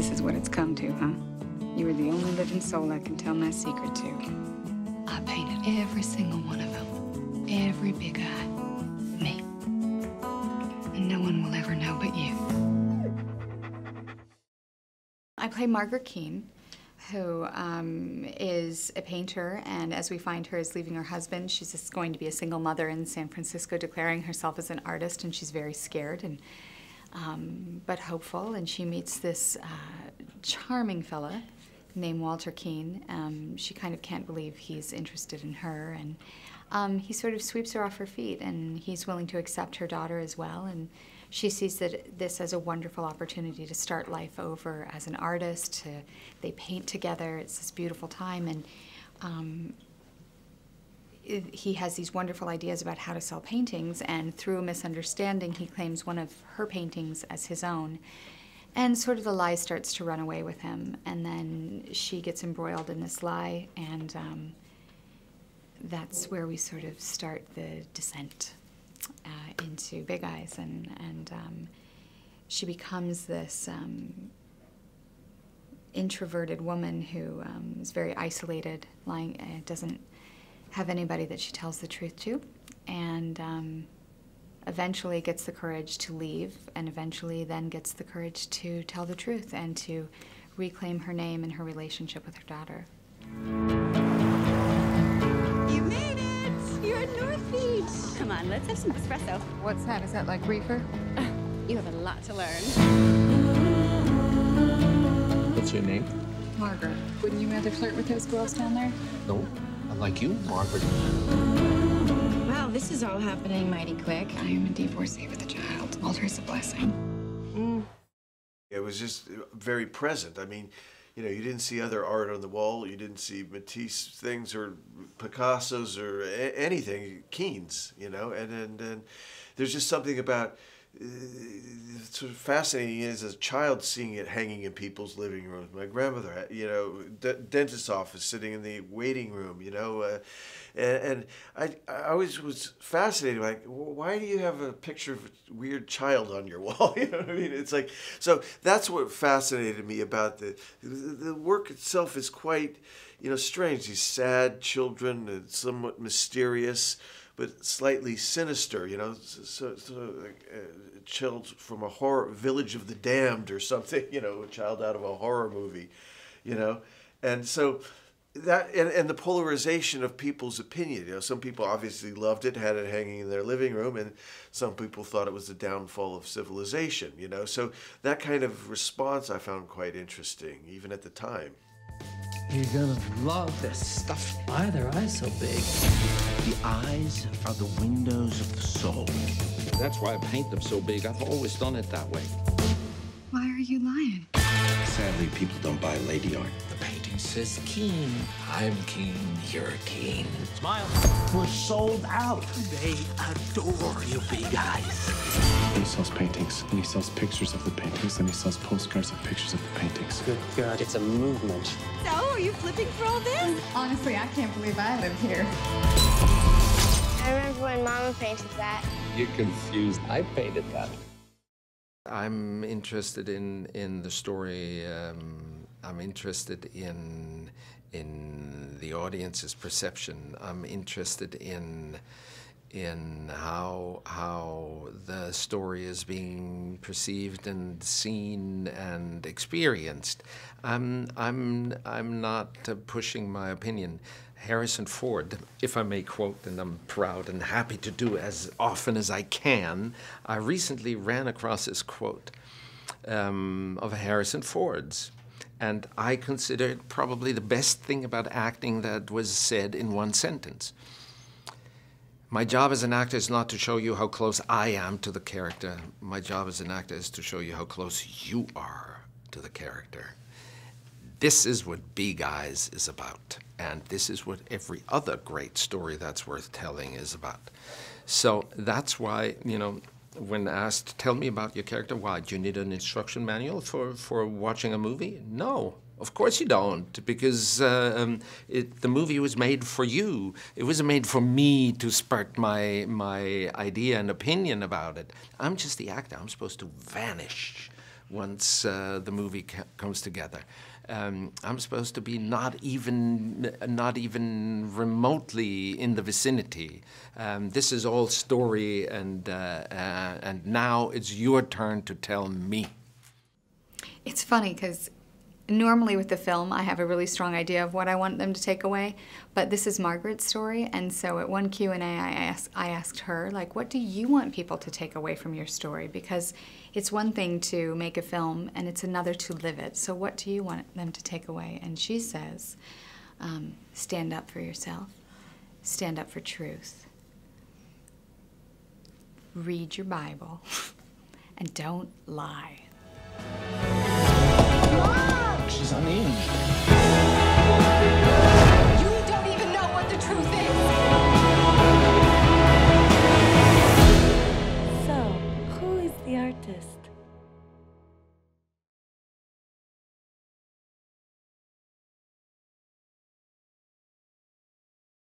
This is what it's come to, huh? You were the only living soul I can tell my secret to. I painted every single one of them. Every big eye. Me. And no one will ever know but you. I play Margaret Keane, who is a painter, and as we find her is leaving her husband. She's just going to be a single mother in San Francisco, declaring herself as an artist, and she's very scared and but hopeful. And she meets this charming fella named Walter Keane. She kind of can't believe he's interested in her, and he sort of sweeps her off her feet, and he's willing to accept her daughter as well. And she sees this as a wonderful opportunity to start life over as an artist. They paint together. It's this beautiful time, and he has these wonderful ideas about how to sell paintings, and through a misunderstanding, he claims one of her paintings as his own. And sort of the lie starts to run away with him, and then she gets embroiled in this lie, and that's where we sort of start the descent into Big Eyes, and she becomes this introverted woman who is very isolated, doesn't have anybody that she tells the truth to, and eventually gets the courage to leave, and eventually then gets the courage to tell the truth and to reclaim her name and her relationship with her daughter. You made it! You're at North Beach! Come on, let's have some espresso. What's that? Is that like reefer? You have a lot to learn. What's your name? Margaret. Wouldn't you rather flirt with those girls down there? No, I like you, Margaret. Wow, this is all happening mighty quick. I am a divorcee with a child. Walter's a blessing. It was just very present. I mean, you know, you didn't see other art on the wall. You didn't see Matisse things or Picasso's or anything, Keane's, you know, and there's just something about sort of fascinating as a child seeing it hanging in people's living rooms. My grandmother had, you know, dentist's office sitting in the waiting room, you know, and I always was fascinated, like, why do you have a picture of a weird child on your wall? You know what I mean? It's like, so that's what fascinated me about the work itself is quite, you know, strange. These sad children and somewhat mysterious, but slightly sinister, you know, so like a child from a horror, Village of the Damned or something, you know, a child out of a horror movie, you know, and so that, and the polarization of people's opinion, you know, some people obviously loved it, had it hanging in their living room, and some people thought it was the downfall of civilization, you know, so that kind of response I found quite interesting, even at the time. You're gonna love this stuff. Why are their eyes so big? The eyes are the windows of the soul. That's why I paint them so big. I've always done it that way. Why are you lying? Sadly, people don't buy lady art. The painting says Keane. I'm Keane. You're Keane. Smile. We're sold out. They adore you, Big Eyes. He sells paintings, and he sells pictures of the paintings, and he sells postcards of pictures of the paintings. Good God, it's a movement. So, are you flipping for all this? Honestly, I can't believe I live here. I remember when Mama painted that. You're confused. I painted that. I'm interested in the story. I'm interested in the audience's perception. I'm interested in how the story is being perceived and seen and experienced. I'm not pushing my opinion. Harrison Ford, if I may quote, and I'm proud and happy to do as often as I can, I recently ran across this quote of Harrison Ford's. And I consider it probably the best thing about acting that was said in one sentence. My job as an actor is not to show you how close I am to the character. My job as an actor is to show you how close you are to the character. This is what Big Eyes is about. And this is what every other great story that's worth telling is about. So that's why, you know, when asked, tell me about your character, why? Do you need an instruction manual for watching a movie? No, of course you don't, because the movie was made for you. It wasn't made for me to spark my idea and opinion about it. I'm just the actor. I'm supposed to vanish once the movie comes together. I'm supposed to be not even remotely in the vicinity. This is all story, and now it's your turn to tell me. It's funny because normally with the film, I have a really strong idea of what I want them to take away, but this is Margaret's story, and so at one Q&A I asked her, like, what do you want people to take away from your story? Because it's one thing to make a film, and it's another to live it. So what do you want them to take away? And she says, stand up for yourself, stand up for truth, read your Bible, and don't lie. She's uneven. You don't even know what the truth is! So, who is the artist?